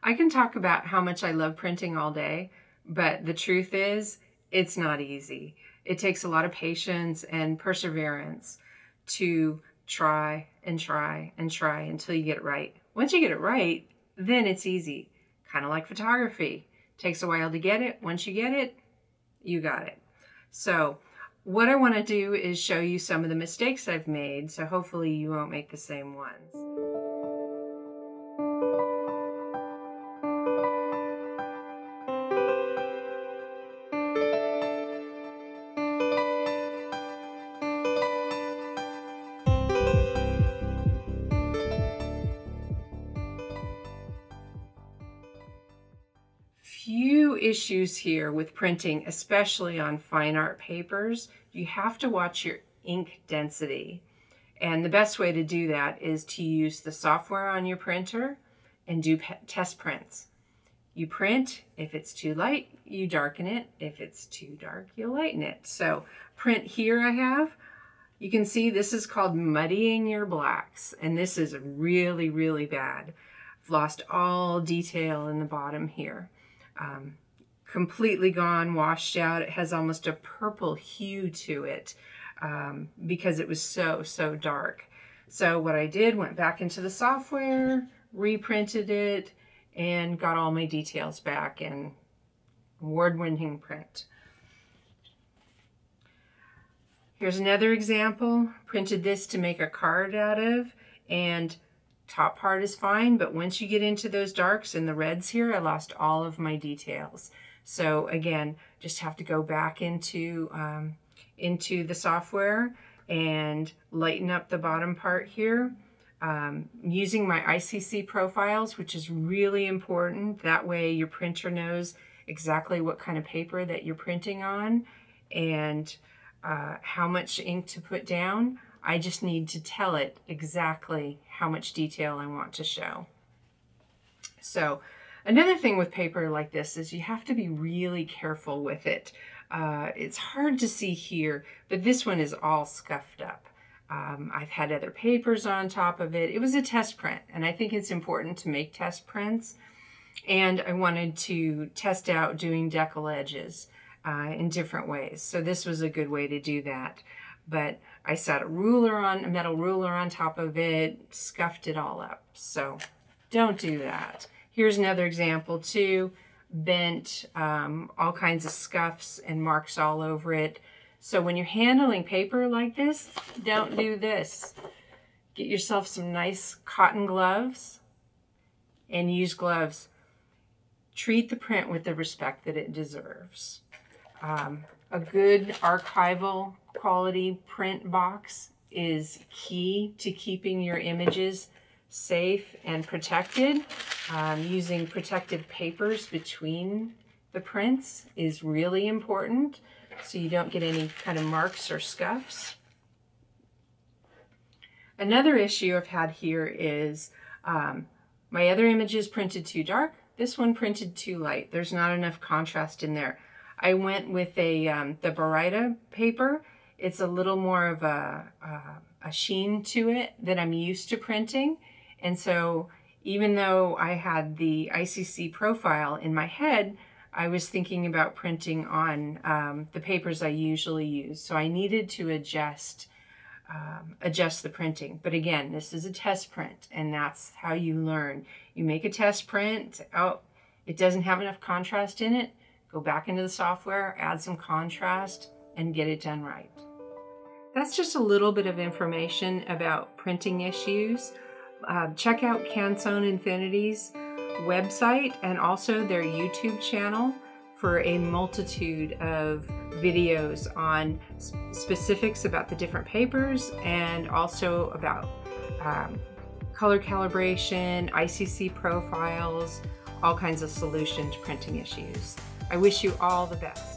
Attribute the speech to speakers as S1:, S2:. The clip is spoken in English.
S1: I can talk about how much I love printing all day, but the truth is, it's not easy. It takes a lot of patience and perseverance to try and try and try until you get it right. Once you get it right, then it's easy. Kind of like photography. Takes a while to get it. Once you get it, you got it. So what I want to do is show you some of the mistakes I've made, so hopefully you won't make the same ones. Few issues here with printing, especially on fine art papers. You have to watch your ink density. And the best way to do that is to use the software on your printer and do test prints. You print, if it's too light, you darken it. If it's too dark, you lighten it. So print here I have, you can see this is called muddying your blacks. And this is really, really bad. I've lost all detail in the bottom here. Completely gone, washed out. It has almost a purple hue to it because it was so dark. So what I did, went back into the software, reprinted it, and got all my details back in award-winning print. Here's another example. Printed this to make a card out of, and top part is fine, but once you get into those darks and the reds here, I lost all of my details. So again, just have to go back into the software and lighten up the bottom part here. Using my ICC profiles, which is really important. That way your printer knows exactly what kind of paper that you're printing on and how much ink to put down. I just need to tell it exactly how much detail I want to show. So another thing with paper like this is you have to be really careful with it. It's hard to see here, but this one is all scuffed up. I've had other papers on top of it. It was a test print, and I think it's important to make test prints. And I wanted to test out doing decal edges in different ways. So this was a good way to do that. But I set a metal ruler on top of it, scuffed it all up. So don't do that. Here's another example too. Bent, all kinds of scuffs and marks all over it. So when you're handling paper like this, don't do this. Get yourself some nice cotton gloves and use gloves. Treat the print with the respect that it deserves. A good archival quality print box is key to keeping your images safe and protected. Using protective papers between the prints is really important so you don't get any kind of marks or scuffs. Another issue I've had here is my other images printed too dark. This one printed too light. There's not enough contrast in there. I went with the Barita paper. It's a little more of a sheen to it that I'm used to printing. And so even though I had the ICC profile in my head, I was thinking about printing on the papers I usually use. So I needed to adjust the printing. But again, this is a test print, and that's how you learn. You make a test print. Oh, it doesn't have enough contrast in it. Go back into the software, add some contrast, and get it done right. That's just a little bit of information about printing issues. Check out Canson Infinity's website and also their YouTube channel for a multitude of videos on specifics about the different papers and also about color calibration, ICC profiles, all kinds of solutions to printing issues. I wish you all the best.